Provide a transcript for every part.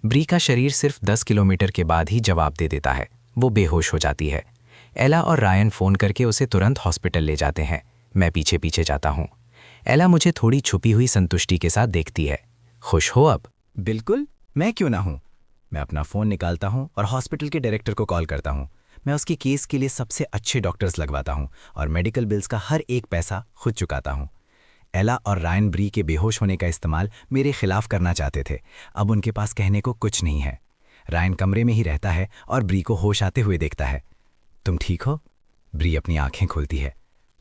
ब्री का शरीर सिर्फ 10 किलोमीटर के बाद ही जवाब दे देता है। वो बेहोश हो जाती है। एला और रायन फ़ोन करके उसे तुरंत हॉस्पिटल ले जाते हैं। मैं पीछे पीछे जाता हूँ। एला मुझे थोड़ी छुपी हुई संतुष्टि के साथ देखती है। खुश हो अब? बिल्कुल, मैं क्यों ना हूँ। मैं अपना फ़ोन निकालता हूँ और हॉस्पिटल के डायरेक्टर को कॉल करता हूँ। मैं उसके केस के लिए सबसे अच्छे डॉक्टर्स लगवाता हूँ और मेडिकल बिल्स का हर एक पैसा खुद चुकाता हूँ। एला और रायन ब्री के बेहोश होने का इस्तेमाल मेरे खिलाफ करना चाहते थे। अब उनके पास कहने को कुछ नहीं है। रायन कमरे में ही रहता है और ब्री को होश आते हुए देखता है। तुम ठीक हो? ब्री अपनी आंखें खोलती है।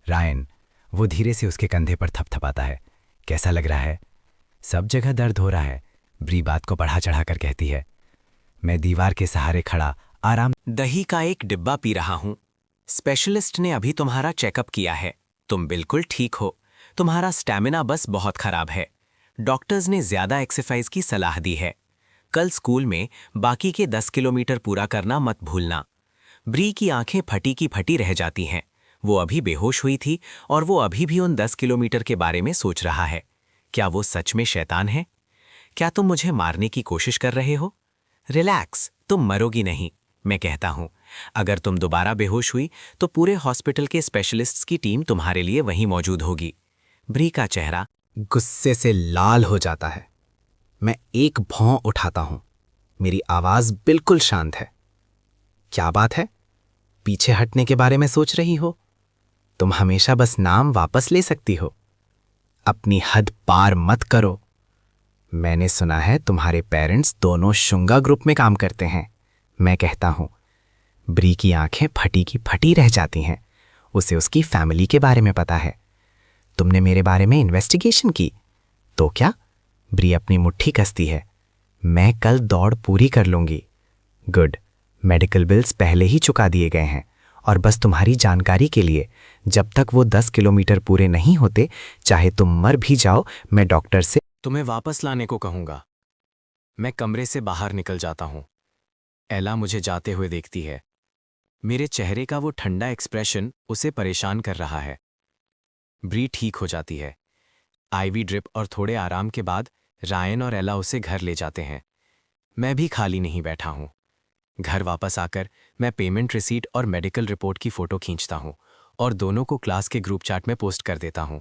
रायन, वो धीरे से उसके कंधे पर थपथपाता है। कैसा लग रहा है? सब जगह दर्द हो रहा है, ब्री बात को बढ़ा चढ़ा कर कहती है। मैं दीवार के सहारे खड़ा आराम दही का एक डिब्बा पी रहा हूं। स्पेशलिस्ट ने अभी तुम्हारा चेकअप किया है। तुम बिल्कुल ठीक हो। तुम्हारा स्टैमिना बस बहुत खराब है। डॉक्टर्स ने ज्यादा एक्सरसाइज की सलाह दी है। कल स्कूल में बाकी के 10 किलोमीटर पूरा करना मत भूलना। ब्री की आंखें फटी की फटी रह जाती हैं। वो अभी बेहोश हुई थी और वो अभी भी उन 10 किलोमीटर के बारे में सोच रहा है। क्या वो सच में शैतान है? क्या तुम मुझे मारने की कोशिश कर रहे हो? रिलैक्स, तुम मरोगी नहीं। मैं कहता हूं, अगर तुम दोबारा बेहोश हुई तो पूरे हॉस्पिटल के स्पेशलिस्ट्स की टीम तुम्हारे लिए वहीं मौजूद होगी। ब्री का चेहरा गुस्से से लाल हो जाता है। मैं एक भौं उठाता हूं। मेरी आवाज बिल्कुल शांत है। क्या बात है? पीछे हटने के बारे में सोच रही हो? तुम हमेशा बस नाम वापस ले सकती हो। अपनी हद पार मत करो। मैंने सुना है तुम्हारे पेरेंट्स दोनों शुंगा ग्रुप में काम करते हैं। मैं कहता हूं। ब्री की आंखें फटी की फटी रह जाती हैं। उसे उसकी फैमिली के बारे में पता है। तुमने मेरे बारे में इन्वेस्टिगेशन की? तो क्या? ब्री अपनी मुट्ठी कसती है। मैं कल दौड़ पूरी कर लूंगी। गुड। मेडिकल बिल्स पहले ही चुका दिए गए हैं और बस तुम्हारी जानकारी के लिए, जब तक वो 10 किलोमीटर पूरे नहीं होते, चाहे तुम मर भी जाओ, मैं डॉक्टर से तुम्हें वापस लाने को कहूंगा। मैं कमरे से बाहर निकल जाता हूं। एला मुझे जाते हुए देखती है। मेरे चेहरे का वो ठंडा एक्सप्रेशन उसे परेशान कर रहा है। ब्री ठीक हो जाती है। आईवी ड्रिप और थोड़े आराम के बाद रायन और एला उसे घर ले जाते हैं। मैं भी खाली नहीं बैठा हूं। घर वापस आकर मैं पेमेंट रिसीट और मेडिकल रिपोर्ट की फोटो खींचता हूं और दोनों को क्लास के ग्रुप चैट में पोस्ट कर देता हूं।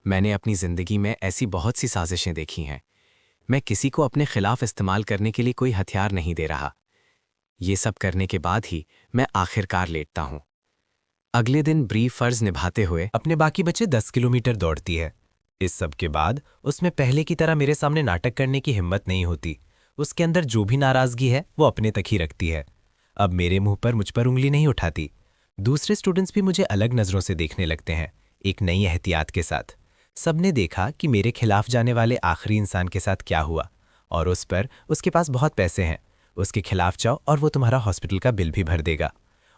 मैंने अपनी जिंदगी में ऐसी बहुत सी साजिशें देखी हैं। मैं किसी को अपने खिलाफ इस्तेमाल करने के लिए कोई हथियार नहीं दे रहा। ये सब करने के बाद ही मैं आखिरकार लेटता हूं। अगले दिन ब्री फर्ज निभाते हुए अपने बाकी बचे 10 किलोमीटर दौड़ती है। इस सब के बाद उसमें पहले की तरह मेरे सामने नाटक करने की हिम्मत नहीं होती। उसके अंदर जो भी नाराजगी है वो अपने तक ही रखती है। अब मेरे मुंह पर मुझ पर उंगली नहीं उठाती। दूसरे स्टूडेंट्स भी मुझे अलग नजरों से देखने लगते हैं, एक नई एहतियात के साथ। सबने देखा कि मेरे खिलाफ जाने वाले आखिरी इंसान के साथ क्या हुआ, और उस पर उसके पास बहुत पैसे हैं। उसके खिलाफ जाओ और वो तुम्हारा हॉस्पिटल का बिल भी भर देगा।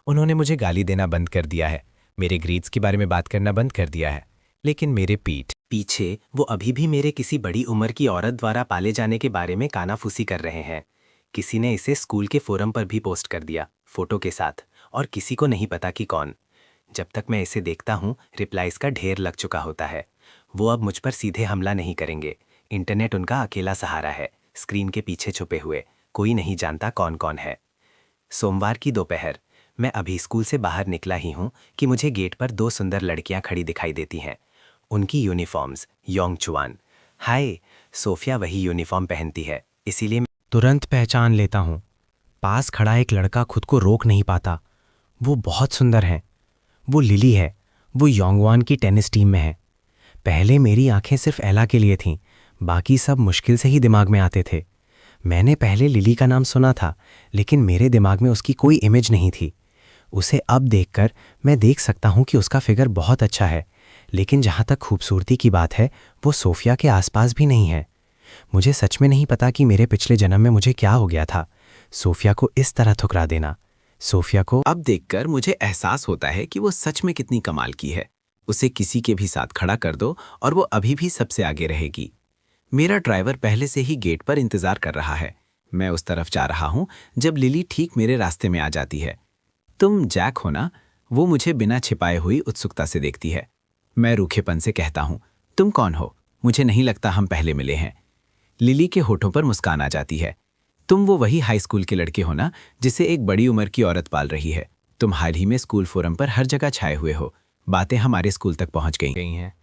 उन्होंने मुझे गाली देना बंद कर दिया है, मेरे ग्रेड्स के बारे में बात करना बंद कर दिया है, लेकिन मेरे पीठ पीछे वो अभी भी मेरे किसी बड़ी उम्र की औरत द्वारा पाले जाने के बारे में कानाफूसी कर रहे हैं। किसी ने इसे स्कूल के फोरम पर भी पोस्ट कर दिया, फोटो के साथ, और किसी को नहीं पता कि कौन। जब तक मैं इसे देखता हूँ, रिप्लाइज का ढेर लग चुका होता है। वो अब मुझ पर सीधे हमला नहीं करेंगे। इंटरनेट उनका अकेला सहारा है। स्क्रीन के पीछे छुपे हुए कोई नहीं जानता कौन कौन है। सोमवार की दोपहर, मैं अभी स्कूल से बाहर निकला ही हूँ कि मुझे गेट पर 2 सुंदर लड़कियां खड़ी दिखाई देती हैं। उनकी यूनिफॉर्म्स योंगचुआन। हाय, सोफिया वही यूनिफॉर्म पहनती है, इसीलिए मैं तुरंत पहचान लेता हूं। पास खड़ा एक लड़का खुद को रोक नहीं पाता। वो बहुत सुंदर है। वो लिली है। वो योंगवान की टेनिस टीम में है। पहले मेरी आंखें सिर्फ एला के लिए थीं, बाकी सब मुश्किल से ही दिमाग में आते थे। मैंने पहले लिली का नाम सुना था, लेकिन मेरे दिमाग में उसकी कोई इमेज नहीं थी। उसे अब देखकर मैं देख सकता हूं कि उसका फिगर बहुत अच्छा है, लेकिन जहां तक खूबसूरती की बात है, वो सोफिया के आसपास भी नहीं है। मुझे सच में नहीं पता कि मेरे पिछले जन्म में मुझे क्या हो गया था, सोफिया को इस तरह ठुकरा देना। सोफिया को अब देखकर मुझे एहसास होता है कि वो सच में कितनी कमाल की है। उसे किसी के भी साथ खड़ा कर दो और वो अभी भी सबसे आगे रहेगी। मेरा ड्राइवर पहले से ही गेट पर इंतजार कर रहा है। मैं उस तरफ जा रहा हूं जब लिली ठीक मेरे रास्ते में आ जाती है। तुम जैक हो ना? वो मुझे बिना छिपाए हुई उत्सुकता से देखती है। मैं रूखेपन से कहता हूं, तुम कौन हो? मुझे नहीं लगता हम पहले मिले हैं। लिली के होठों पर मुस्कान आ जाती है। तुम वो वही हाई स्कूल के लड़के हो ना, जिसे एक बड़ी उम्र की औरत पाल रही है। तुम हाल ही में स्कूल फोरम पर हर जगह छाए हुए हो। बातें हमारे स्कूल तक पहुंच गई हैं।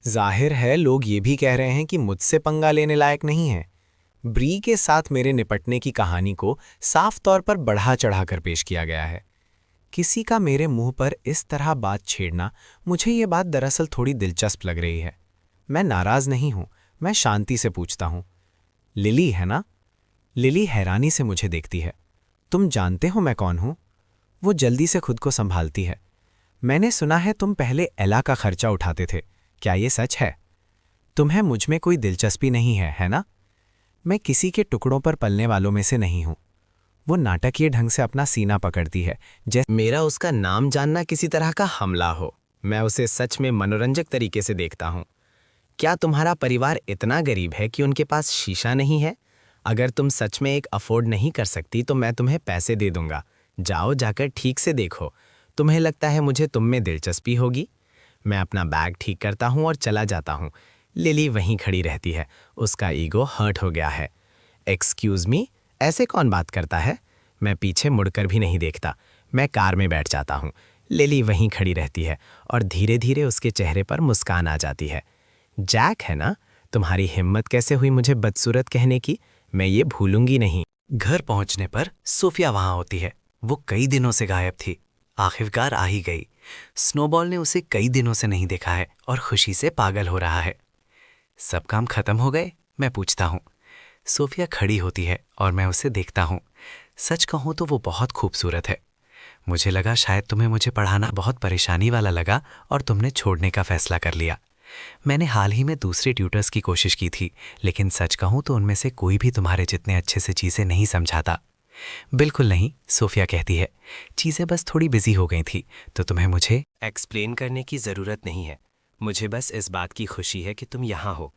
जाहिर है लोग ये भी कह रहे हैं कि मुझसे पंगा लेने लायक नहीं है। ब्री के साथ मेरे निपटने की कहानी को साफ तौर पर बढ़ा चढ़ाकर पेश किया गया है। किसी का मेरे मुंह पर इस तरह बात छेड़ना, मुझे ये बात दरअसल थोड़ी दिलचस्प लग रही है। मैं नाराज नहीं हूं, मैं शांति से पूछता हूं, लिली है ना? लिली हैरानी से मुझे देखती है। तुम जानते हो मैं कौन हूं? वो जल्दी से खुद को संभालती है। मैंने सुना है तुम पहले एला का खर्चा उठाते थे, क्या ये सच है? तुम्हें मुझ में कोई दिलचस्पी नहीं है ना? मैं किसी के टुकड़ों पर पलने वालों में से नहीं हूं। वो नाटकीय ढंग से अपना सीना पकड़ती है, जैसे मेरा उसका नाम जानना किसी तरह का हमला हो। मैं उसे सच में मनोरंजक तरीके से देखता हूँ। क्या तुम्हारा परिवार इतना गरीब है कि उनके पास शीशा नहीं है? अगर तुम सच में एक अफोर्ड नहीं कर सकती तो मैं तुम्हें पैसे दे दूंगा। जाओ, जाकर ठीक से देखो। तुम्हें लगता है मुझे तुम में दिलचस्पी होगी? मैं अपना बैग ठीक करता हूँ और चला जाता हूँ। लिली वहीं खड़ी रहती है। उसका ईगो हर्ट हो गया है। एक्सक्यूज मी, ऐसे कौन बात करता है? मैं पीछे मुड़कर भी नहीं देखता। मैं कार में बैठ जाता हूँ। लिली वहीं खड़ी रहती है और धीरे धीरे उसके चेहरे पर मुस्कान आ जाती है। जैक है ना? तुम्हारी हिम्मत कैसे हुई मुझे बदसूरत कहने की? मैं ये भूलूंगी नहीं। घर पहुंचने पर सोफिया वहां होती है। वो कई दिनों से गायब थी, आखिरकार आ ही गई। स्नोबॉल ने उसे कई दिनों से नहीं देखा है और खुशी से पागल हो रहा है। सब काम खत्म हो गए? मैं पूछता हूँ। सोफिया खड़ी होती है और मैं उसे देखता हूँ। सच कहूँ तो वो बहुत खूबसूरत है। मुझे लगा शायद तुम्हें मुझे पढ़ाना बहुत परेशानी वाला लगा और तुमने छोड़ने का फैसला कर लिया। मैंने हाल ही में दूसरे ट्यूटर्स की कोशिश की थी, लेकिन सच कहूँ तो उनमें से कोई भी तुम्हारे जितने अच्छे से चीज़ें नहीं समझाता। बिल्कुल नहीं, सोफिया कहती है। चीज़ें बस थोड़ी बिजी हो गई थी, तो तुम्हें मुझे एक्सप्लेन करने की ज़रूरत नहीं है। मुझे बस इस बात की खुशी है कि तुम यहाँ हो।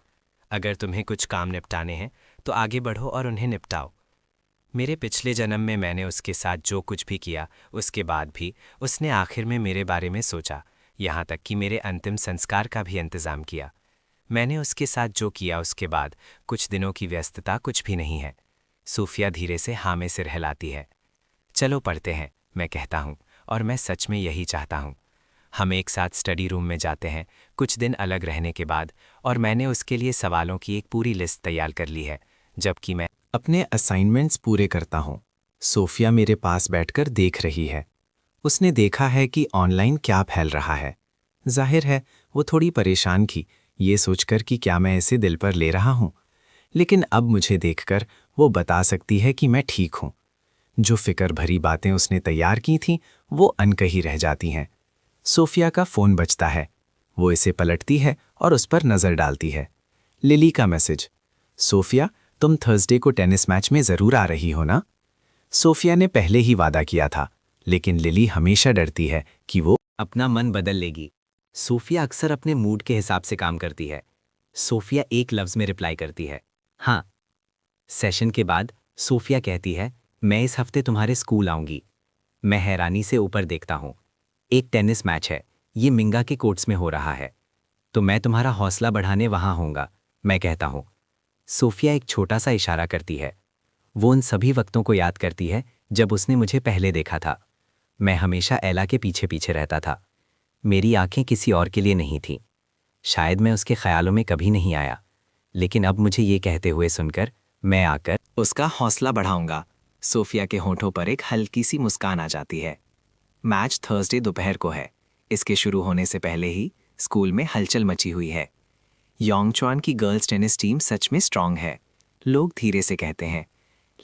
अगर तुम्हें कुछ काम निपटाने हैं तो आगे बढ़ो और उन्हें निपटाओ। मेरे पिछले जन्म में मैंने उसके साथ जो कुछ भी किया, उसके बाद भी उसने आखिर में मेरे बारे में सोचा, यहाँ तक कि मेरे अंतिम संस्कार का भी इंतज़ाम किया। मैंने उसके साथ जो किया उसके बाद कुछ दिनों की व्यस्तता कुछ भी नहीं है। सूफिया धीरे से हाँ में सिर हिलाती है। चलो पढ़ते हैं, मैं कहता हूँ, और मैं सच में यही चाहता हूँ। हम एक साथ स्टडी रूम में जाते हैं कुछ दिन अलग रहने के बाद, और मैंने उसके लिए सवालों की एक पूरी लिस्ट तैयार कर ली है, जबकि मैं अपने असाइनमेंट्स पूरे करता हूँ। सोफिया मेरे पास बैठकर देख रही है। उसने देखा है कि ऑनलाइन क्या फैल रहा है। जाहिर है वो थोड़ी परेशान थी, ये सोचकर कि क्या मैं इसे दिल पर ले रहा हूँ। लेकिन अब मुझे देखकर वो बता सकती है कि मैं ठीक हूँ। जो फिक्र भरी बातें उसने तैयार की थीं, वो अनकही रह जाती हैं। सोफिया का फ़ोन बजता है। वो इसे पलटती है और उस पर नज़र डालती है। लिली का मैसेज। सोफिया, तुम थर्सडे को टेनिस मैच में ज़रूर आ रही हो ना? सोफिया ने पहले ही वादा किया था, लेकिन लिली हमेशा डरती है कि वो अपना मन बदल लेगी। सोफिया अक्सर अपने मूड के हिसाब से काम करती है। सोफिया एक लफ्ज़ में रिप्लाई करती है, हाँ। सेशन के बाद सोफिया कहती है, मैं इस हफ्ते तुम्हारे स्कूल आऊंगी। मैं हैरानी से ऊपर देखता हूँ। एक टेनिस मैच है, ये मिंगा के कोर्ट्स में हो रहा है, तो मैं तुम्हारा हौसला बढ़ाने वहाँ होऊंगा, मैं कहता हूँ। सोफिया एक छोटा सा इशारा करती है। वो उन सभी वक्तों को याद करती है जब उसने मुझे पहले देखा था। मैं हमेशा एला के पीछे पीछे रहता था। मेरी आंखें किसी और के लिए नहीं थीं। शायद मैं उसके ख्यालों में कभी नहीं आया, लेकिन अब मुझे ये कहते हुए सुनकर मैं आकर उसका हौसला बढ़ाऊंगा। सोफिया के होठों पर एक हल्की सी मुस्कान आ जाती है। मैच थर्सडे दोपहर को है। इसके शुरू होने से पहले ही स्कूल में हलचल मची हुई है। योंगचुआन की गर्ल्स टेनिस टीम सच में स्ट्रांग है। लोग धीरे से कहते हैं,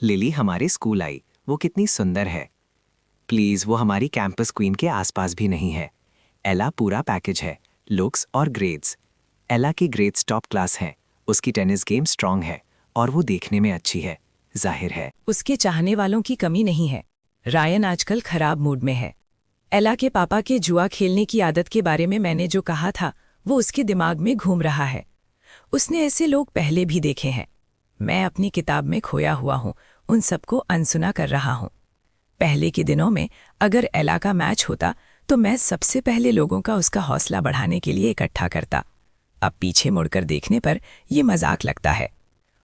लिली हमारे स्कूल आई, वो कितनी सुंदर है। प्लीज़, वो हमारी कैंपस क्वीन के आसपास भी नहीं है। एला पूरा पैकेज है, लुक्स और ग्रेड्स। एला की ग्रेड्स टॉप क्लास हैं, उसकी टेनिस गेम स्ट्रांग है और वो देखने में अच्छी है। जाहिर है उसके चाहने वालों की कमी नहीं है। रायन आजकल खराब मूड में है। एला के पापा के जुआ खेलने की आदत के बारे में मैंने जो कहा था वो उसके दिमाग में घूम रहा है। उसने ऐसे लोग पहले भी देखे हैं। मैं अपनी किताब में खोया हुआ हूँ, उन सबको अनसुना कर रहा हूँ। पहले के दिनों में अगर एला का मैच होता तो मैं सबसे पहले लोगों का उसका हौसला बढ़ाने के लिए इकट्ठा करता। अब पीछे मुड़कर देखने पर यह मजाक लगता है।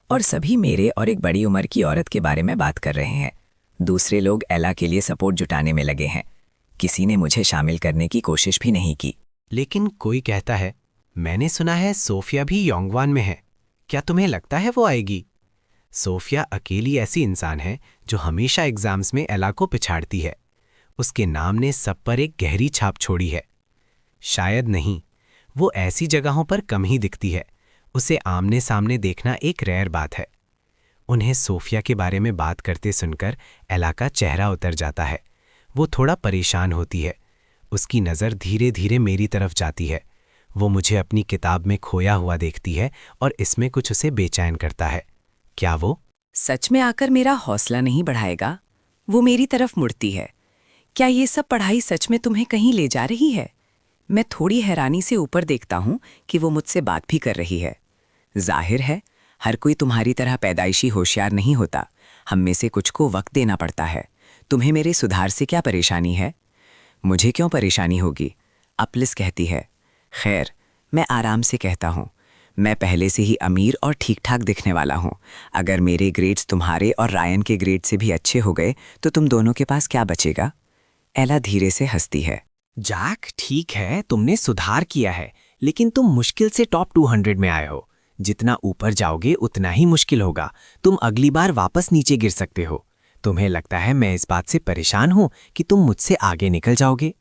और सभी मेरे और एक बड़ी उम्र की औरत के बारे में बात कर रहे हैं। दूसरे लोग एला के लिए सपोर्ट जुटाने में लगे हैं। किसी ने मुझे शामिल करने की कोशिश भी नहीं की। लेकिन कोई कहता है, मैंने सुना है सोफिया भी योंगवान में है। क्या तुम्हें लगता है वो आएगी? सोफिया अकेली ऐसी इंसान है जो हमेशा एग्जाम्स में एला को पिछाड़ती है। उसके नाम ने सब पर एक गहरी छाप छोड़ी है। शायद नहीं, वो ऐसी जगहों पर कम ही दिखती है। उसे आमने सामने देखना एक रेयर बात है। उन्हें सोफिया के बारे में बात करते सुनकर एला का चेहरा उतर जाता है। वो थोड़ा परेशान होती है। उसकी नज़र धीरे धीरे मेरी तरफ जाती है। वो मुझे अपनी किताब में खोया हुआ देखती है और इसमें कुछ उसे बेचैन करता है। क्या वो सच में आकर मेरा हौसला नहीं बढ़ाएगा? वो मेरी तरफ मुड़ती है। क्या ये सब पढ़ाई सच में तुम्हें कहीं ले जा रही है? मैं थोड़ी हैरानी से ऊपर देखता हूँ कि वो मुझसे बात भी कर रही है। जाहिर है, हर कोई तुम्हारी तरह पैदाइशी होशियार नहीं होता। हम में से कुछ को वक्त देना पड़ता है। तुम्हें मेरे सुधार से क्या परेशानी है? मुझे क्यों परेशानी होगी? अपलिस कहती है। खैर, मैं आराम से कहता हूँ, मैं पहले से ही अमीर और ठीक ठाक दिखने वाला हूँ। अगर मेरे ग्रेड्स तुम्हारे और रायन के ग्रेड से भी अच्छे हो गए तो तुम दोनों के पास क्या बचेगा? एला धीरे से हंसती है। जैक, ठीक है, तुमने सुधार किया है, लेकिन तुम मुश्किल से टॉप 200 में आए हो। जितना ऊपर जाओगे उतना ही मुश्किल होगा। तुम अगली बार वापस नीचे गिर सकते हो। तुम्हें लगता है मैं इस बात से परेशान हूं कि तुम मुझसे आगे निकल जाओगे?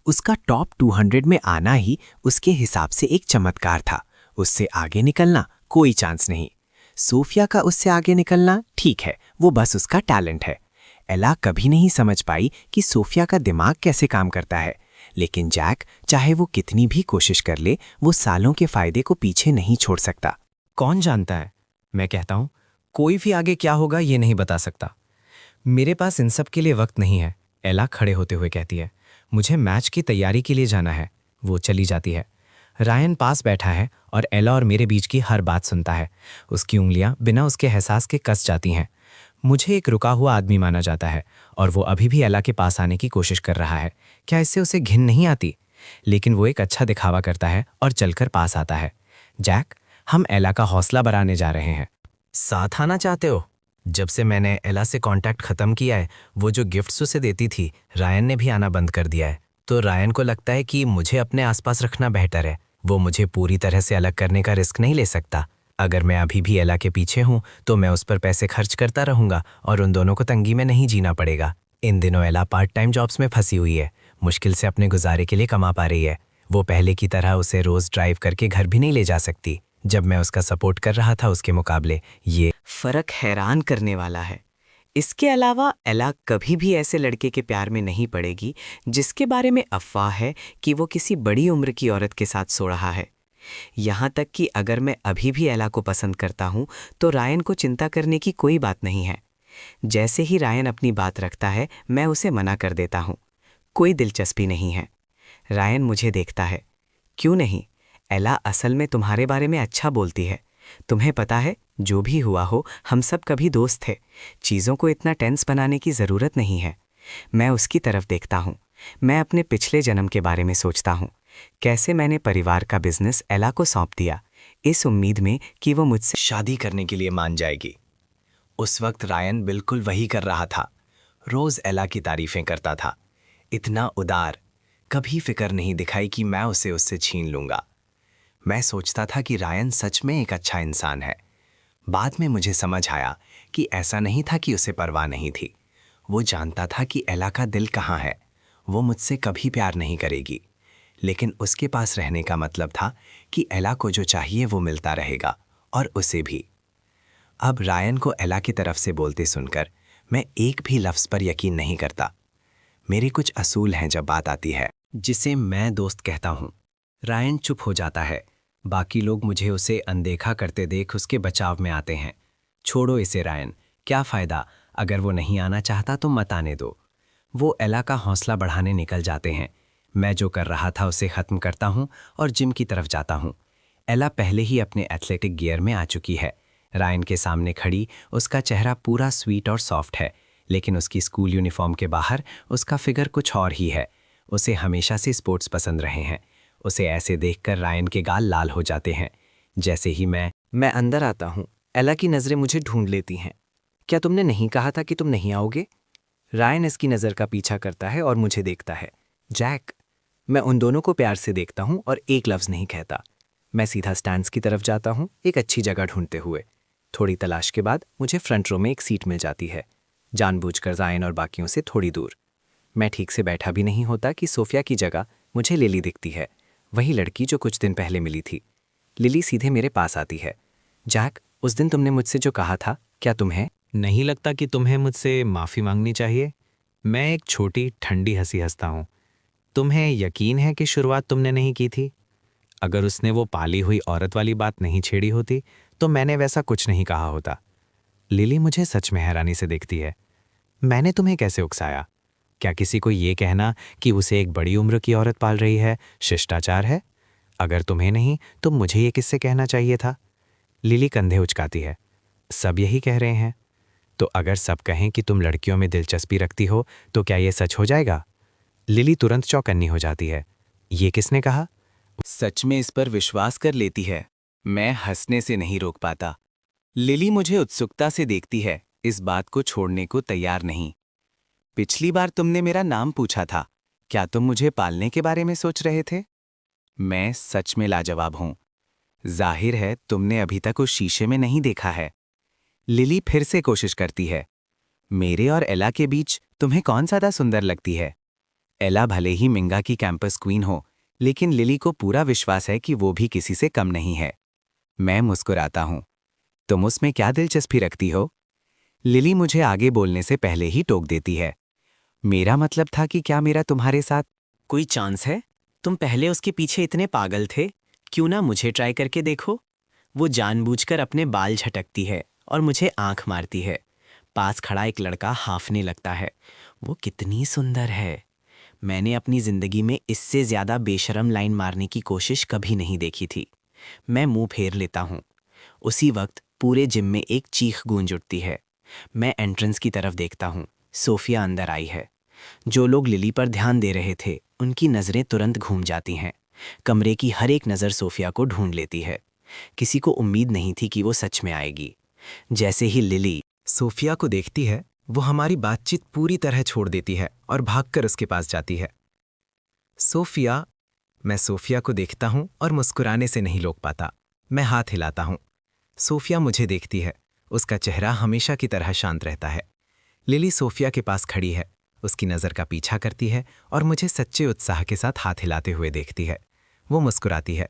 उसका टॉप 200 में आना ही उसके हिसाब से एक चमत्कार था। उससे आगे निकलना कोई चांस नहीं। सोफिया का उससे आगे निकलना ठीक है, वो बस उसका टैलेंट है। एला कभी नहीं समझ पाई कि सोफिया का दिमाग कैसे काम करता है, लेकिन जैक चाहे वो कितनी भी कोशिश कर ले, वो सालों के फायदे को पीछे नहीं छोड़ सकता। कौन जानता है? मैं कहता हूँ, कोई भी आगे क्या होगा ये नहीं बता सकता। मेरे पास इन सब के लिए वक्त नहीं है, एला खड़े होते हुए कहती है। मुझे मैच की तैयारी के लिए जाना है। वो चली जाती है। रायन पास बैठा है और एला और मेरे बीच की हर बात सुनता है। उसकी उंगलियां बिना उसके एहसास के कस जाती हैं। मुझे एक रुका हुआ आदमी माना जाता है और वो अभी भी एला के पास आने की कोशिश कर रहा है। क्या इससे उसे घिन नहीं आती? लेकिन वो एक अच्छा दिखावा करता है और चलकर पास आता है। जैक, हम एला का हौसला बढ़ाने जा रहे हैं। साथ आना चाहते हो? जब से मैंने एला से कांटेक्ट खत्म किया है, वो जो गिफ्ट्स उसे देती थी, रायन ने भी आना बंद कर दिया है। तो रायन को लगता है कि मुझे अपने आसपास रखना बेहतर है। वो मुझे पूरी तरह से अलग करने का रिस्क नहीं ले सकता। अगर मैं अभी भी एला के पीछे हूँ तो मैं उस पर पैसे खर्च करता रहूंगा और उन दोनों को तंगी में नहीं जीना पड़ेगा। इन दिनों एला पार्ट टाइम जॉब्स में फंसी हुई है। मुश्किल से अपने गुजारे के लिए कमा पा रही है। वो पहले की तरह उसे रोज ड्राइव करके घर भी नहीं ले जा सकती। जब मैं उसका सपोर्ट कर रहा था, उसके मुकाबले ये फर्क हैरान करने वाला है। इसके अलावा एला कभी भी ऐसे लड़के के प्यार में नहीं पड़ेगी जिसके बारे में अफवाह है कि वो किसी बड़ी उम्र की औरत के साथ सो रहा है। यहाँ तक कि अगर मैं अभी भी एला को पसंद करता हूँ तो रायन को चिंता करने की कोई बात नहीं है। जैसे ही रायन अपनी बात रखता है, मैं उसे मना कर देता हूँ। कोई दिलचस्पी नहीं है। रायन मुझे देखता है। क्यों नहीं? एला असल में तुम्हारे बारे में अच्छा बोलती है। तुम्हें पता है, जो भी हुआ हो, हम सब कभी दोस्त थे। चीज़ों को इतना टेंस बनाने की ज़रूरत नहीं है। मैं उसकी तरफ देखता हूँ। मैं अपने पिछले जन्म के बारे में सोचता हूँ। कैसे मैंने परिवार का बिजनेस एला को सौंप दिया, इस उम्मीद में कि वो मुझसे शादी करने के लिए मान जाएगी। उस वक्त रायन बिल्कुल वही कर रहा था। रोज एला की तारीफें करता था। इतना उदार। कभी फिक्र नहीं दिखाई कि मैं उसे उससे छीन लूंगा। मैं सोचता था कि रायन सच में एक अच्छा इंसान है। बाद में मुझे समझ आया कि ऐसा नहीं था कि उसे परवाह नहीं थी। वो जानता था कि एला का दिल कहाँ है। वो मुझसे कभी प्यार नहीं करेगी, लेकिन उसके पास रहने का मतलब था कि एला को जो चाहिए वो मिलता रहेगा, और उसे भी। अब रायन को एला की तरफ से बोलते सुनकर मैं एक भी लफ्ज़ पर यकीन नहीं करता। मेरे कुछ असूल हैं जब बात आती है, जिसे मैं दोस्त कहता हूँ। रायन चुप हो जाता है। बाकी लोग मुझे उसे अनदेखा करते देख उसके बचाव में आते हैं। छोड़ो इसे रायन, क्या फ़ायदा? अगर वो नहीं आना चाहता तो मत आने दो। वो एला का हौसला बढ़ाने निकल जाते हैं। मैं जो कर रहा था उसे ख़त्म करता हूँ और जिम की तरफ जाता हूँ। एला पहले ही अपने एथलेटिक गियर में आ चुकी है। रायन के सामने खड़ी उसका चेहरा पूरा स्वीट और सॉफ्ट है, लेकिन उसकी स्कूल यूनिफॉर्म के बाहर उसका फिगर कुछ और ही है। उसे हमेशा से स्पोर्ट्स पसंद रहे हैं। उसे ऐसे देखकर रायन के गाल लाल हो जाते हैं। जैसे ही मैं अंदर आता हूँ, एला की नज़रें मुझे ढूंढ लेती हैं। क्या तुमने नहीं कहा था कि तुम नहीं आओगे? रायन इसकी नज़र का पीछा करता है और मुझे देखता है। जैक। मैं उन दोनों को प्यार से देखता हूं और एक लफ्ज़ नहीं कहता। मैं सीधा स्टैंड्स की तरफ जाता हूं, एक अच्छी जगह ढूंढते हुए। थोड़ी तलाश के बाद मुझे फ्रंट रो में एक सीट मिल जाती है, जानबूझकर रायन और बाकियों से थोड़ी दूर। मैं ठीक से बैठा भी नहीं होता कि सोफिया की जगह मुझे लिली दिखती है, वही लड़की जो कुछ दिन पहले मिली थी। लिली सीधे मेरे पास आती है। जैक, उस दिन तुमने मुझसे जो कहा था, क्या तुम्हें नहीं लगता कि तुम्हें मुझसे माफ़ी मांगनी चाहिए? मैं एक छोटी ठंडी हंसी हंसता हूँ। तुम्हें यकीन है कि शुरुआत तुमने नहीं की थी? अगर उसने वो पाली हुई औरत वाली बात नहीं छेड़ी होती तो मैंने वैसा कुछ नहीं कहा होता। लिली मुझे सच में हैरानी से देखती है। मैंने तुम्हें कैसे उकसाया? क्या किसी को ये कहना कि उसे एक बड़ी उम्र की औरत पाल रही है शिष्टाचार है? अगर तुम्हें नहीं तो मुझे ये किससे कहना चाहिए था? लिली कंधे उचकाती है। सब यही कह रहे हैं। तो अगर सब कहें कि तुम लड़कियों में दिलचस्पी रखती हो तो क्या ये सच हो जाएगा? लिली तुरंत चौकन्नी हो जाती है। ये किसने कहा? सच में इस पर विश्वास कर लेती है। मैं हंसने से नहीं रोक पाता। लिली मुझे उत्सुकता से देखती है, इस बात को छोड़ने को तैयार नहीं। पिछली बार तुमने मेरा नाम पूछा था, क्या तुम मुझे पालने के बारे में सोच रहे थे? मैं सच में लाजवाब हूं। जाहिर है तुमने अभी तक उस शीशे में नहीं देखा है। लिली फिर से कोशिश करती है। मेरे और एला के बीच तुम्हें कौन ज़्यादा सुंदर लगती है? एला भले ही मिंगा की कैंपस क्वीन हो, लेकिन लिली को पूरा विश्वास है कि वो भी किसी से कम नहीं है। मैं मुस्कुराता हूं। तुम उसमें क्या दिलचस्पी रखती हो? लिली मुझे आगे बोलने से पहले ही टोक देती है। मेरा मतलब था कि क्या मेरा तुम्हारे साथ कोई चांस है? तुम पहले उसके पीछे इतने पागल थे, क्यों ना मुझे ट्राई करके देखो? वो जानबूझकर अपने बाल झटकती है और मुझे आंख मारती है। पास खड़ा एक लड़का हांफने लगता है। वो कितनी सुंदर है। मैंने अपनी जिंदगी में इससे ज्यादा बेशरम लाइन मारने की कोशिश कभी नहीं देखी थी। मैं मुंह फेर लेता हूं। उसी वक्त पूरे जिम में एक चीख गूंज उठती है। मैं एंट्रेंस की तरफ देखता हूं। सोफिया अंदर आई है। जो लोग लिली पर ध्यान दे रहे थे उनकी नजरें तुरंत घूम जाती हैं। कमरे की हर एक नज़र सोफिया को ढूंढ लेती है। किसी को उम्मीद नहीं थी कि वो सच में आएगी। जैसे ही लिली सोफिया को देखती है, वो हमारी बातचीत पूरी तरह छोड़ देती है और भागकर उसके पास जाती है। सोफिया। मैं सोफिया को देखता हूं और मुस्कुराने से नहीं रोक पाता। मैं हाथ हिलाता हूं। सोफिया मुझे देखती है। उसका चेहरा हमेशा की तरह शांत रहता है। लिली सोफिया के पास खड़ी है, उसकी नज़र का पीछा करती है और मुझे सच्चे उत्साह के साथ हाथ हिलाते हुए देखती है। वो मुस्कुराती है।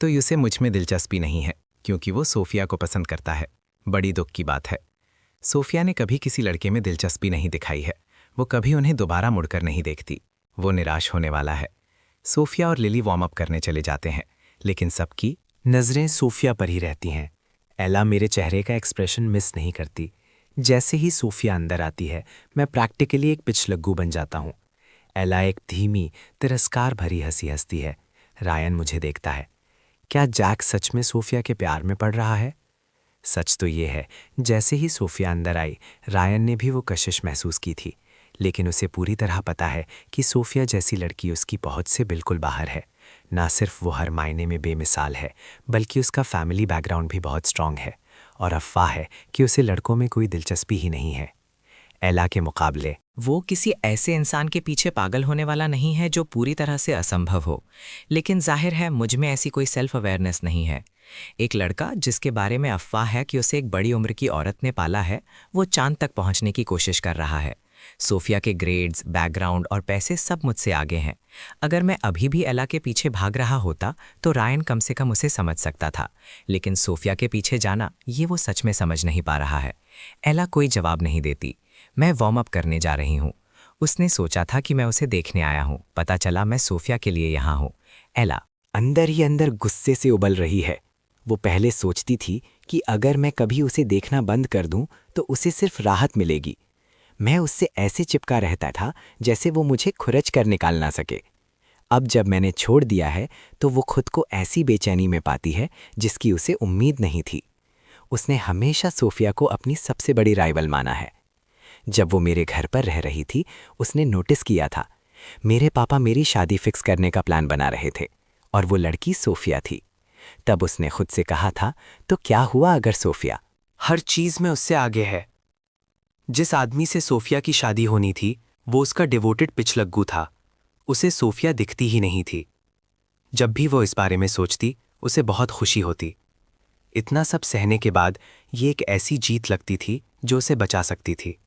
तो उसे मुझ में दिलचस्पी नहीं है, क्योंकि वो सोफिया को पसंद करता है। बड़ी दुख की बात है। सोफिया ने कभी किसी लड़के में दिलचस्पी नहीं दिखाई है। वो कभी उन्हें दोबारा मुड़कर नहीं देखती। वो निराश होने वाला है। सोफिया और लिली वार्म अप करने चले जाते हैं, लेकिन सबकी नज़रें सोफिया पर ही रहती हैं। एला मेरे चेहरे का एक्सप्रेशन मिस नहीं करती। जैसे ही सोफिया अंदर आती है, मैं प्रैक्टिकली एक पिछलग्गू बन जाता हूँ। एला एक धीमी, तिरस्कार भरी हंसी हंसती है। रायन मुझे देखता है। क्या जैक सच में सोफिया के प्यार में पड़ रहा है? सच तो ये है, जैसे ही सोफिया अंदर आई, रायन ने भी वो कशिश महसूस की थी, लेकिन उसे पूरी तरह पता है कि सोफिया जैसी लड़की उसकी पहुंच से बिल्कुल बाहर है। ना सिर्फ वो हर मायने में बेमिसाल है, बल्कि उसका फैमिली बैकग्राउंड भी बहुत स्ट्रांग है, और अफवाह है कि उसे लड़कों में कोई दिलचस्पी ही नहीं है। एला के मुकाबले वो किसी ऐसे इंसान के पीछे पागल होने वाला नहीं है जो पूरी तरह से असंभव हो, लेकिन जाहिर है मुझ में ऐसी कोई सेल्फ अवेयरनेस नहीं है। एक लड़का जिसके बारे में अफवाह है कि उसे एक बड़ी उम्र की औरत ने पाला है, वो चांद तक पहुंचने की कोशिश कर रहा है। सोफिया के ग्रेड्स, बैकग्राउंड और पैसे सब मुझसे आगे हैं। अगर मैं अभी भी एला के पीछे भाग रहा होता तो रायन कम से कम उसे समझ सकता था, लेकिन सोफिया के पीछे जाना ये वो सच में समझ नहीं पा रहा है। एला कोई जवाब नहीं देती। मैं वार्म अप करने जा रही हूँ। उसने सोचा था कि मैं उसे देखने आया हूँ, पता चला मैं सोफिया के लिए यहाँ हूँ। एला अंदर ही अंदर गुस्से से उबल रही है। वो पहले सोचती थी कि अगर मैं कभी उसे देखना बंद कर दूं तो उसे सिर्फ राहत मिलेगी। मैं उससे ऐसे चिपका रहता था जैसे वो मुझे खुरच कर निकाल ना सके। अब जब मैंने छोड़ दिया है तो वो खुद को ऐसी बेचैनी में पाती है जिसकी उसे उम्मीद नहीं थी। उसने हमेशा सोफिया को अपनी सबसे बड़ी राइवल माना है। जब वो मेरे घर पर रह रही थी, उसने नोटिस किया था मेरे पापा मेरी शादी फिक्स करने का प्लान बना रहे थे, और वो लड़की सोफिया थी। तब उसने खुद से कहा था, तो क्या हुआ अगर सोफिया? हर चीज में उससे आगे है। जिस आदमी से सोफिया की शादी होनी थी वो उसका डिवोटेड पिछलग्गू था। उसे सोफिया दिखती ही नहीं थी। जब भी वो इस बारे में सोचती उसे बहुत खुशी होती। इतना सब सहने के बाद ये एक ऐसी जीत लगती थी जो उसे बचा सकती थी।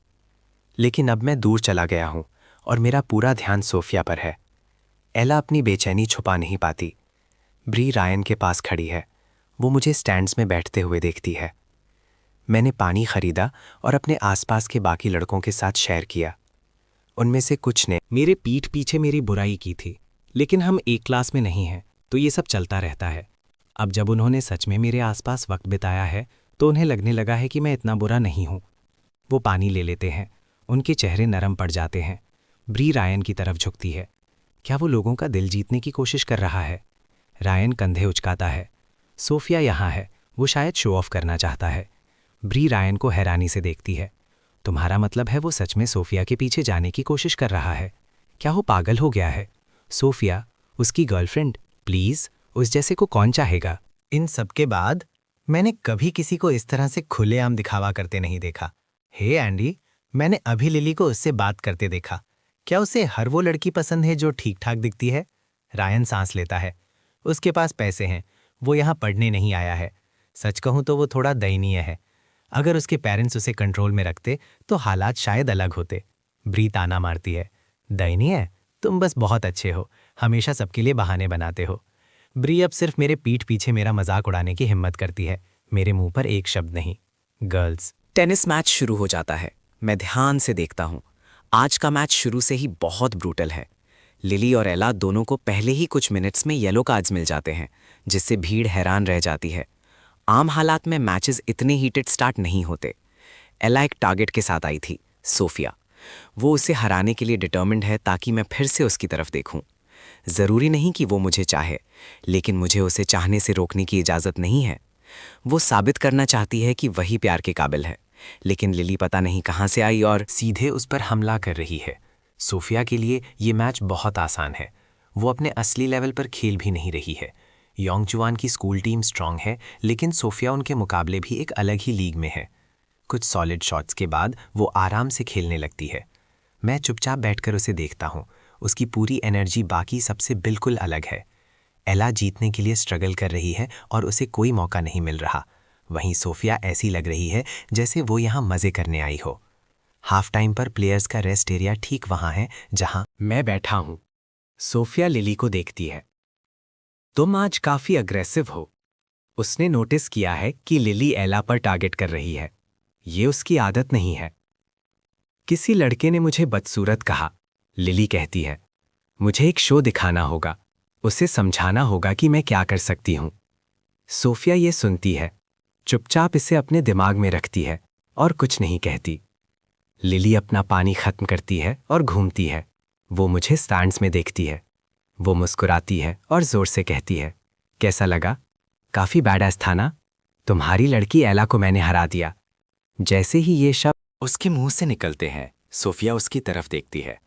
लेकिन अब मैं दूर चला गया हूं और मेरा पूरा ध्यान सोफिया पर है। एला अपनी बेचैनी छुपा नहीं पाती। ब्री रायन के पास खड़ी है। वो मुझे स्टैंड्स में बैठते हुए देखती है। मैंने पानी खरीदा और अपने आसपास के बाकी लड़कों के साथ शेयर किया। उनमें से कुछ ने मेरे पीठ पीछे मेरी बुराई की थी, लेकिन हम एक क्लास में नहीं हैं, तो ये सब चलता रहता है। अब जब उन्होंने सच में मेरे आसपास वक्त बिताया है तो उन्हें लगने लगा है कि मैं इतना बुरा नहीं हूं। वो पानी ले लेते हैं, उनके चेहरे नरम पड़ जाते हैं। ब्री रायन की तरफ झुकती है। क्या वो लोगों का दिल जीतने की कोशिश कर रहा है? रायन कंधे उचकाता है। सोफिया यहाँ है, वो शायद शो ऑफ करना चाहता है। ब्री रायन को हैरानी से देखती है। तुम्हारा मतलब है वो सच में सोफिया के पीछे जाने की कोशिश कर रहा है? क्या वो पागल हो गया है? सोफिया, उसकी गर्लफ्रेंड, प्लीज, उस जैसे को कौन चाहेगा? इन सब के बाद मैंने कभी किसी को इस तरह से खुलेआम दिखावा करते नहीं देखा। हे एंडी, मैंने अभी लिली को उससे बात करते देखा। क्या उसे हर वो लड़की पसंद है जो ठीक ठाक दिखती है? रायन सांस लेता है। उसके पास पैसे हैं, वो यहाँ पढ़ने नहीं आया है। सच कहूँ तो वो थोड़ा दयनीय है। अगर उसके पेरेंट्स उसे कंट्रोल में रखते तो हालात शायद अलग होते। ब्री ताना मारती है। दयनीय? तुम बस बहुत अच्छे हो, हमेशा सबके लिए बहाने बनाते हो। ब्री अब सिर्फ मेरे पीठ पीछे मेरा मजाक उड़ाने की हिम्मत करती है, मेरे मुंह पर एक शब्द नहीं। गर्ल्स। टेनिस मैच शुरू हो जाता है। मैं ध्यान से देखता हूं। आज का मैच शुरू से ही बहुत ब्रूटल है। लिली और एला दोनों को पहले ही कुछ मिनट्स में येलो कार्ड्स मिल जाते हैं, जिससे भीड़ हैरान रह जाती है। आम हालात में मैचेस इतने हीटेड स्टार्ट नहीं होते। एला एक टारगेट के साथ आई थी, सोफिया। वो उसे हराने के लिए डिटर्मिन्ड है ताकि मैं फिर से उसकी तरफ देखूं। ज़रूरी नहीं कि वो मुझे चाहे, लेकिन मुझे उसे चाहने से रोकने की इजाज़त नहीं है। वो साबित करना चाहती है कि वही प्यार के काबिल है, लेकिन लिली पता नहीं कहाँ से आई और सीधे उस पर हमला कर रही है। सोफिया के लिए ये मैच बहुत आसान है। वो अपने असली लेवल पर खेल भी नहीं रही है। योंगजुआन की स्कूल टीम स्ट्रांग है, लेकिन सोफिया उनके मुकाबले भी एक अलग ही लीग में है। कुछ सॉलिड शॉट्स के बाद वो आराम से खेलने लगती है। मैं चुपचाप बैठकर उसे देखता हूँ। उसकी पूरी एनर्जी बाकी सबसे बिल्कुल अलग है। एला जीतने के लिए स्ट्रगल कर रही है और उसे कोई मौका नहीं मिल रहा। वहीं सोफिया ऐसी लग रही है जैसे वो यहाँ मज़े करने आई हो। हाफ टाइम पर प्लेयर्स का रेस्ट एरिया ठीक वहाँ है जहाँ मैं बैठा हूँ। सोफिया लिली को देखती है। तुम आज काफ़ी अग्रेसिव हो। उसने नोटिस किया है कि लिली एला पर टारगेट कर रही है। ये उसकी आदत नहीं है। किसी लड़के ने मुझे बदसूरत कहा, लिली कहती है। मुझे एक शो दिखाना होगा, उसे समझाना होगा कि मैं क्या कर सकती हूँ। सोफिया ये सुनती है, चुपचाप इसे अपने दिमाग में रखती है और कुछ नहीं कहती। लिली अपना पानी खत्म करती है और घूमती है। वो मुझे स्टैंड्स में देखती है। वो मुस्कुराती है और जोर से कहती है, कैसा लगा? काफ़ी बैडएस था ना? तुम्हारी लड़की एला को मैंने हरा दिया। जैसे ही ये शब्द उसके मुंह से निकलते हैं, सोफिया उसकी तरफ देखती है।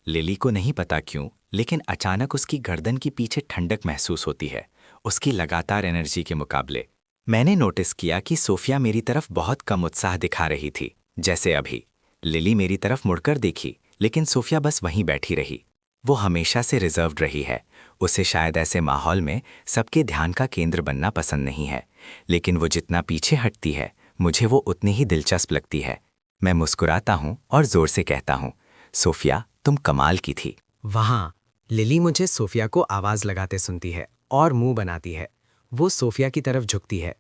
लिली को नहीं पता क्यों, लेकिन अचानक उसकी गर्दन के पीछे ठंडक महसूस होती है, उसकी लगातार एनर्जी के मुकाबले। मैंने नोटिस किया कि सोफिया मेरी तरफ बहुत कम उत्साह दिखा रही थी, जैसे अभी। लिली मेरी तरफ मुड़कर देखी, लेकिन सोफिया बस वहीं बैठी रही। वो हमेशा से रिजर्व्ड रही है। उसे शायद ऐसे माहौल में सबके ध्यान का केंद्र बनना पसंद नहीं है, लेकिन वो जितना पीछे हटती है, मुझे वो उतनी ही दिलचस्प लगती है। मैं मुस्कुराता हूँ और जोर से कहता हूँ, सोफिया, तुम कमाल की थी। वहाँ लिली मुझे सोफिया को आवाज़ लगाते सुनती है और मुंह बनाती है। वो सोफिया की तरफ झुकती है।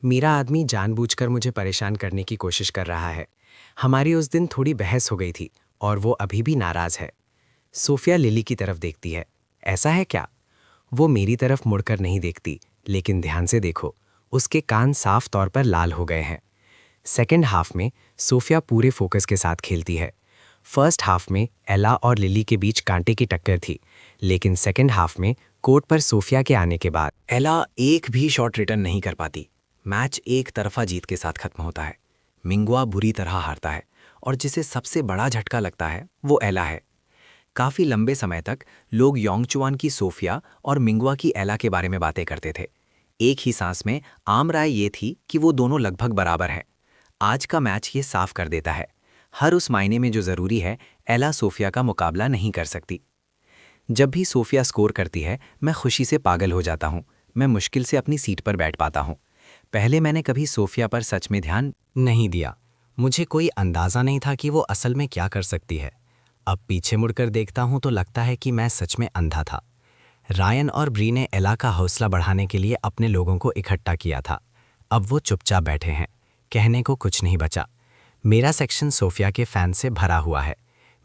मेरा आदमी जानबूझकर मुझे परेशान करने की कोशिश कर रहा है। हमारी उस दिन थोड़ी बहस हो गई थी और वो अभी भी नाराज़ है। सोफिया लिली की तरफ देखती है। ऐसा है क्या? वो मेरी तरफ मुड़कर नहीं देखती, लेकिन ध्यान से देखो, उसके कान साफ तौर पर लाल हो गए हैं। सेकेंड हाफ में सोफिया पूरे फोकस के साथ खेलती है। फर्स्ट हाफ में एला और लिली के बीच कांटे की टक्कर थी, लेकिन सेकेंड हाफ में कोर्ट पर सोफिया के आने के बाद एला एक भी शॉट रिटर्न नहीं कर पाती। मैच एक तरफा जीत के साथ खत्म होता है। मिंगुआ बुरी तरह हारता है और जिसे सबसे बड़ा झटका लगता है वो एला है। काफ़ी लंबे समय तक लोग योंगचुआन की सोफिया और मिंगुआ की एला के बारे में बातें करते थे। एक ही सांस में आम राय ये थी कि वो दोनों लगभग बराबर हैं। आज का मैच ये साफ कर देता है, हर उस मायने में जो ज़रूरी है, एला सोफिया का मुकाबला नहीं कर सकती। जब भी सोफिया स्कोर करती है, मैं खुशी से पागल हो जाता हूँ। मैं मुश्किल से अपनी सीट पर बैठ पाता हूँ। पहले मैंने कभी सोफिया पर सच में ध्यान नहीं दिया। मुझे कोई अंदाज़ा नहीं था कि वो असल में क्या कर सकती है। अब पीछे मुड़कर देखता हूँ तो लगता है कि मैं सच में अंधा था। रायन और ब्री ने एला का हौसला बढ़ाने के लिए अपने लोगों को इकट्ठा किया था। अब वो चुपचाप बैठे हैं, कहने को कुछ नहीं बचा। मेरा सेक्शन सोफिया के फैन से भरा हुआ है।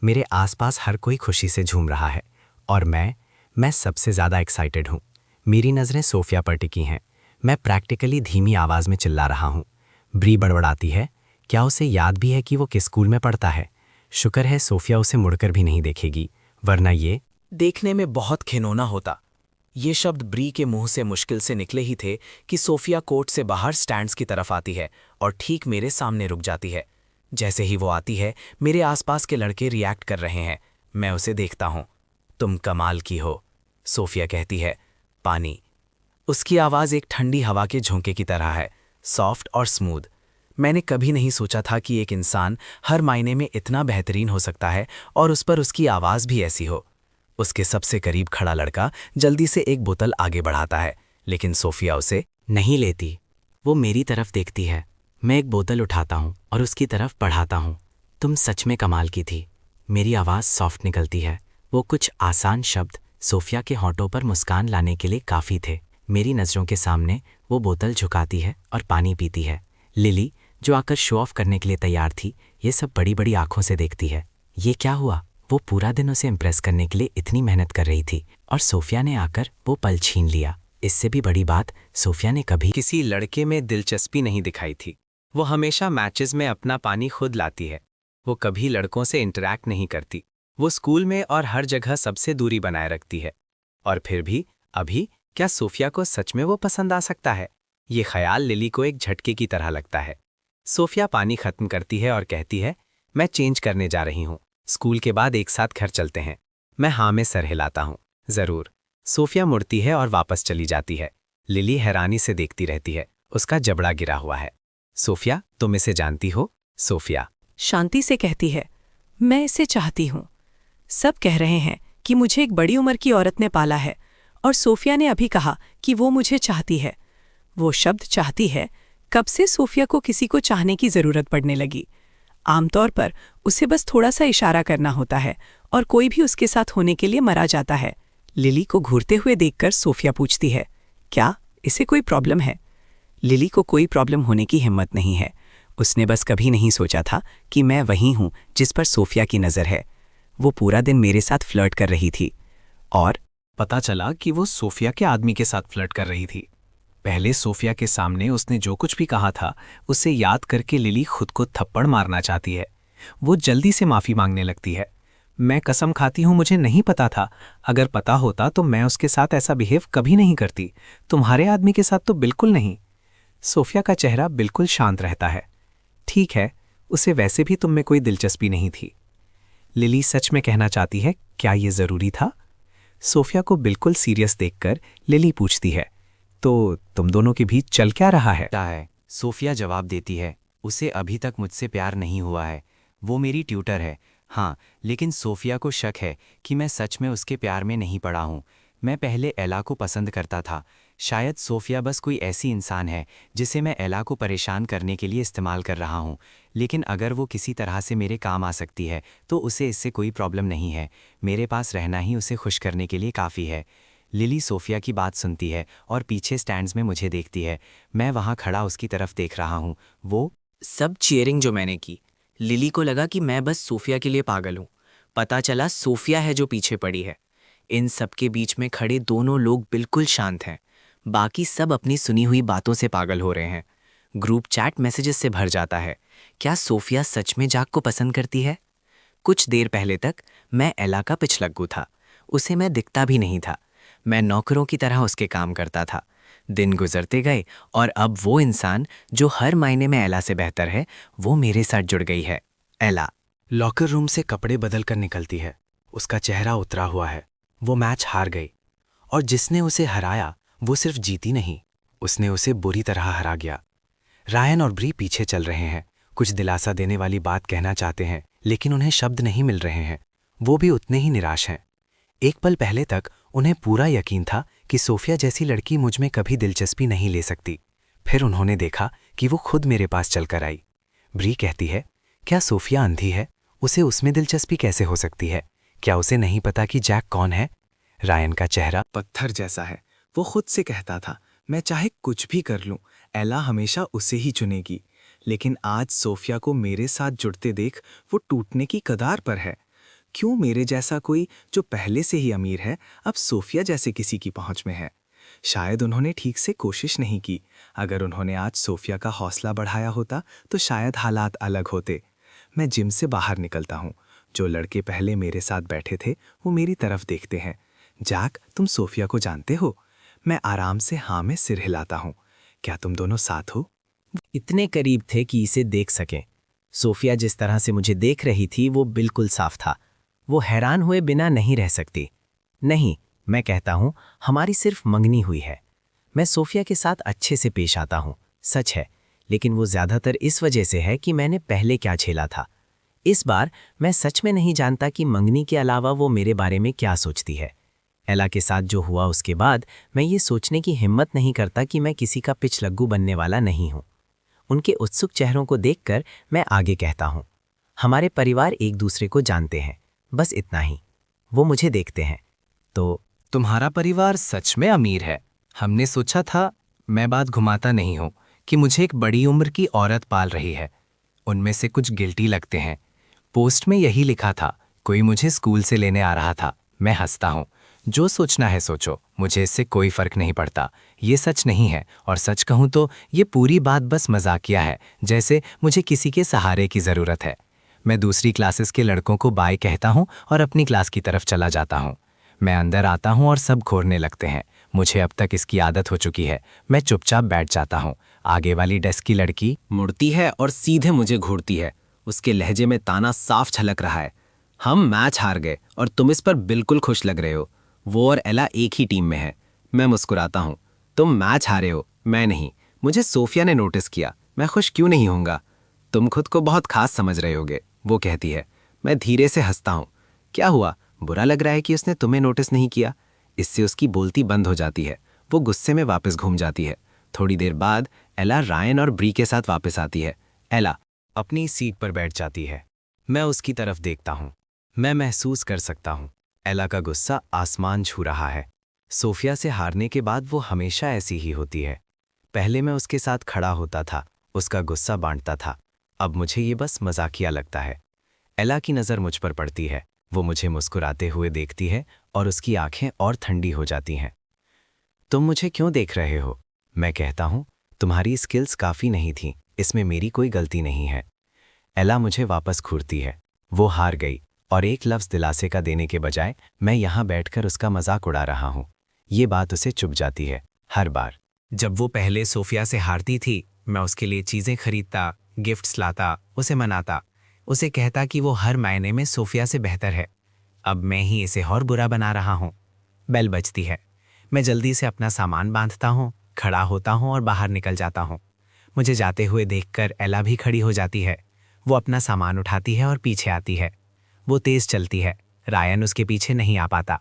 मेरे आसपास हर कोई खुशी से झूम रहा है और मैं सबसे ज़्यादा एक्साइटेड हूँ। मेरी नज़रें सोफिया पर टिकी हैं। मैं प्रैक्टिकली धीमी आवाज़ में चिल्ला रहा हूँ। ब्री बड़बड़ाती है, क्या उसे याद भी है कि वो किस स्कूल में पढ़ता है? शुक्र है सोफिया उसे मुड़कर भी नहीं देखेगी, वरना ये देखने में बहुत घिनौना होता। ये शब्द ब्री के मुंह से मुश्किल से निकले ही थे कि सोफिया कोर्ट से बाहर स्टैंड्स की तरफ आती है और ठीक मेरे सामने रुक जाती है। जैसे ही वो आती है, मेरे आसपास के लड़के रिएक्ट कर रहे हैं। मैं उसे देखता हूँ। तुम कमाल की हो, सोफिया कहती है। पानी। उसकी आवाज़ एक ठंडी हवा के झोंके की तरह है, सॉफ्ट और स्मूथ। मैंने कभी नहीं सोचा था कि एक इंसान हर मायने में इतना बेहतरीन हो सकता है और उस पर उसकी आवाज़ भी ऐसी हो। उसके सबसे करीब खड़ा लड़का जल्दी से एक बोतल आगे बढ़ाता है, लेकिन सोफिया उसे नहीं लेती। वो मेरी तरफ देखती है। मैं एक बोतल उठाता हूँ और उसकी तरफ बढ़ाता हूँ। तुम सच में कमाल की थी। मेरी आवाज़ सॉफ्ट निकलती है। वो कुछ आसान शब्द सोफिया के होंठों पर मुस्कान लाने के लिए काफ़ी थे। मेरी नज़रों के सामने वो बोतल झुकाती है और पानी पीती है। लिली, जो आकर शो ऑफ करने के लिए तैयार थी, ये सब बड़ी बड़ी आंखों से देखती है। ये क्या हुआ? वो पूरा दिन उसे इम्प्रेस करने के लिए इतनी मेहनत कर रही थी और सोफिया ने आकर वो पल छीन लिया। इससे भी बड़ी बात, सोफिया ने कभी किसी लड़के में दिलचस्पी नहीं दिखाई थी। वो हमेशा मैचेस में अपना पानी खुद लाती है। वो कभी लड़कों से इंटरैक्ट नहीं करती। वो स्कूल में और हर जगह सबसे दूरी बनाए रखती है। और फिर भी अभी क्या सोफिया को सच में वो पसंद आ सकता है? ये ख्याल लिली को एक झटके की तरह लगता है। सोफिया पानी खत्म करती है और कहती है, मैं चेंज करने जा रही हूँ। स्कूल के बाद एक साथ घर चलते हैं। मैं हाँ में सर हिलाता हूँ। ज़रूर। सोफिया मुड़ती है और वापस चली जाती है। लिली हैरानी से देखती रहती है। उसका जबड़ा गिरा हुआ है। सोफिया, तुम इसे जानती हो? सोफिया शांति से कहती है, मैं इसे चाहती हूँ। सब कह रहे हैं कि मुझे एक बड़ी उम्र की औरत ने पाला है और सोफिया ने अभी कहा कि वो मुझे चाहती है। वो शब्द चाहती है, कब से सोफिया को किसी को चाहने की ज़रूरत पड़ने लगी। आमतौर पर उसे बस थोड़ा सा इशारा करना होता है और कोई भी उसके साथ होने के लिए मरा जाता है। लिली को घूरते हुए देखकर सोफिया पूछती है, क्या इसे कोई प्रॉब्लम है? लिली को कोई प्रॉब्लम होने की हिम्मत नहीं है। उसने बस कभी नहीं सोचा था कि मैं वही हूँ जिस पर सोफिया की नज़र है। वो पूरा दिन मेरे साथ फ्लर्ट कर रही थी और पता चला कि वो सोफिया के आदमी के साथ फ्लर्ट कर रही थी। पहले सोफिया के सामने उसने जो कुछ भी कहा था, उसे याद करके लिली खुद को थप्पड़ मारना चाहती है। वो जल्दी से माफ़ी मांगने लगती है। मैं कसम खाती हूँ, मुझे नहीं पता था। अगर पता होता तो मैं उसके साथ ऐसा बिहेव कभी नहीं करती। तुम्हारे आदमी के साथ तो बिल्कुल नहीं। सोफिया का चेहरा बिल्कुल शांत रहता है। ठीक है, उसे वैसे भी तुम में कोई दिलचस्पी नहीं थी। लिली सच में कहना चाहती है, क्या ये ज़रूरी था? सोफिया को बिल्कुल सीरियस देखकर लिली पूछती है, तो तुम दोनों के बीच चल क्या रहा है? क्या है? सोफिया जवाब देती है, उसे अभी तक मुझसे प्यार नहीं हुआ है। वो मेरी ट्यूटर है। हाँ, लेकिन सोफिया को शक है कि मैं सच में उसके प्यार में नहीं पड़ा हूँ। मैं पहले एला को पसंद करता था। शायद सोफिया बस कोई ऐसी इंसान है जिसे मैं एला को परेशान करने के लिए इस्तेमाल कर रहा हूँ। लेकिन अगर वो किसी तरह से मेरे काम आ सकती है तो उसे इससे कोई प्रॉब्लम नहीं है। मेरे पास रहना ही उसे खुश करने के लिए काफ़ी है। लिली सोफिया की बात सुनती है और पीछे स्टैंड्स में मुझे देखती है। मैं वहाँ खड़ा उसकी तरफ देख रहा हूँ। वो सब चीयरिंग जो मैंने की, लिली को लगा कि मैं बस सोफिया के लिए पागल हूँ। पता चला सोफिया है जो पीछे पड़ी है। इन सब के बीच में खड़े दोनों लोग बिल्कुल शांत हैं। बाकी सब अपनी सुनी हुई बातों से पागल हो रहे हैं। ग्रुप चैट मैसेजेस से भर जाता है। क्या सोफिया सच में जैक को पसंद करती है? कुछ देर पहले तक मैं एला का पिछलग्गू था। उसे मैं दिखता भी नहीं था। मैं नौकरों की तरह उसके काम करता था। दिन गुजरते गए और अब वो इंसान जो हर मायने में एला से बेहतर है, वो मेरे साथ जुड़ गई है। एला लॉकर रूम से कपड़े बदल कर निकलती है। उसका चेहरा उतरा हुआ है। वो मैच हार गई और जिसने उसे हराया वो सिर्फ जीती नहीं, उसने उसे बुरी तरह हरा गया। रायन और ब्री पीछे चल रहे हैं, कुछ दिलासा देने वाली बात कहना चाहते हैं, लेकिन उन्हें शब्द नहीं मिल रहे हैं। वो भी उतने ही निराश हैं। एक पल पहले तक उन्हें पूरा यकीन था कि सोफिया जैसी लड़की मुझ में कभी दिलचस्पी नहीं ले सकती। फिर उन्होंने देखा कि वो खुद मेरे पास चलकर आई। ब्री कहती है, क्या सोफिया अंधी है? उसे उसमें दिलचस्पी कैसे हो सकती है? क्या उसे नहीं पता कि जैक कौन है? रायन का चेहरा पत्थर जैसा है। वो खुद से कहता था, मैं चाहे कुछ भी कर लूं, एला हमेशा उसे ही चुनेगी। लेकिन आज सोफिया को मेरे साथ जुड़ते देख वो टूटने की कगार पर है। क्यों मेरे जैसा कोई जो पहले से ही अमीर है अब सोफिया जैसे किसी की पहुंच में है? शायद उन्होंने ठीक से कोशिश नहीं की। अगर उन्होंने आज सोफिया का हौसला बढ़ाया होता तो शायद हालात अलग होते। मैं जिम से बाहर निकलता हूँ। जो लड़के पहले मेरे साथ बैठे थे वो मेरी तरफ देखते हैं। जैक, तुम सोफिया को जानते हो? मैं आराम से हाँ में सिर हिलाता हूँ। क्या तुम दोनों साथ हो? इतने करीब थे कि इसे देख सकें। सोफिया जिस तरह से मुझे देख रही थी वो बिल्कुल साफ था। वो हैरान हुए बिना नहीं रह सकती। नहीं, मैं कहता हूँ, हमारी सिर्फ मंगनी हुई है। मैं सोफिया के साथ अच्छे से पेश आता हूँ, सच है, लेकिन वो ज़्यादातर इस वजह से है कि मैंने पहले क्या झेला था। इस बार मैं सच में नहीं जानता कि मंगनी के अलावा वो मेरे बारे में क्या सोचती है। एला के साथ जो हुआ उसके बाद मैं ये सोचने की हिम्मत नहीं करता कि मैं किसी का पिछलग्गू बनने वाला नहीं हूँ। उनके उत्सुक चेहरों को देखकर मैं आगे कहता हूँ, हमारे परिवार एक दूसरे को जानते हैं, बस इतना ही। वो मुझे देखते हैं। तो तुम्हारा परिवार सच में अमीर है। हमने सोचा था, मैं बात घुमाता नहीं हूं, कि मुझे एक बड़ी उम्र की औरत पाल रही है। उनमें से कुछ गिल्टी लगते हैं। पोस्ट में यही लिखा था, कोई मुझे स्कूल से लेने आ रहा था। मैं हंसता हूं, जो सोचना है सोचो, मुझे इससे कोई फर्क नहीं पड़ता। ये सच नहीं है, और सच कहूं तो ये पूरी बात बस मजाकिया है, जैसे मुझे किसी के सहारे की ज़रूरत है। मैं दूसरी क्लासेस के लड़कों को बाय कहता हूं और अपनी क्लास की तरफ चला जाता हूं। मैं अंदर आता हूं और सब घूरने लगते हैं। मुझे अब तक इसकी आदत हो चुकी है। मैं चुपचाप बैठ जाता हूं। आगे वाली डेस्क की लड़की मुड़ती है और सीधे मुझे घूरती है। उसके लहजे में ताना साफ झलक रहा है। हम मैच हार गए और तुम इस पर बिल्कुल खुश लग रहे हो। वो और एला एक ही टीम में है। मैं मुस्कुराता हूँ। तुम मैच हारे हो, मैं नहीं। मुझे सोफिया ने नोटिस किया, मैं खुश क्यों नहीं होऊंगा? तुम खुद को बहुत खास समझ रहे होगे, वो कहती है। मैं धीरे से हंसता हूँ। क्या हुआ, बुरा लग रहा है कि उसने तुम्हें नोटिस नहीं किया? इससे उसकी बोलती बंद हो जाती है। वो गुस्से में वापस घूम जाती है। थोड़ी देर बाद एला रायन और ब्री के साथ वापस आती है। एला अपनी सीट पर बैठ जाती है। मैं उसकी तरफ देखता हूँ। मैं महसूस कर सकता हूँ, एला का गुस्सा आसमान छू रहा है। सोफिया से हारने के बाद वो हमेशा ऐसी ही होती है। पहले मैं उसके साथ खड़ा होता था, उसका गुस्सा बांटता था। अब मुझे ये बस मजाकिया लगता है। एला की नज़र मुझ पर पड़ती है। वो मुझे मुस्कुराते हुए देखती है और उसकी आंखें और ठंडी हो जाती हैं। तुम मुझे क्यों देख रहे हो? मैं कहता हूँ, तुम्हारी स्किल्स काफ़ी नहीं थी, इसमें मेरी कोई गलती नहीं है। एला मुझे वापस घूरती है। वो हार गई और एक लफ्ज़ दिलासे का देने के बजाय मैं यहाँ बैठकर उसका मजाक उड़ा रहा हूँ। ये बात उसे चुभ जाती है। हर बार जब वो पहले सोफिया से हारती थी, मैं उसके लिए चीज़ें खरीदता, गिफ्ट्स लाता, उसे मनाता, उसे कहता कि वो हर मायने में सोफिया से बेहतर है। अब मैं ही इसे और बुरा बना रहा हूँ। बेल बजती है। मैं जल्दी से अपना सामान बांधता हूँ, खड़ा होता हूँ और बाहर निकल जाता हूँ। मुझे जाते हुए देखकर एला भी खड़ी हो जाती है। वो अपना सामान उठाती है और पीछे आती है। वो तेज़ चलती है। रायन उसके पीछे नहीं आ पाता।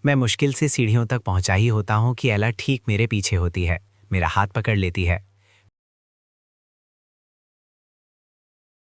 मैं मुश्किल से सीढ़ियों तक पहुंचा ही होता हूं कि एला ठीक मेरे पीछे होती है, मेरा हाथ पकड़ लेती है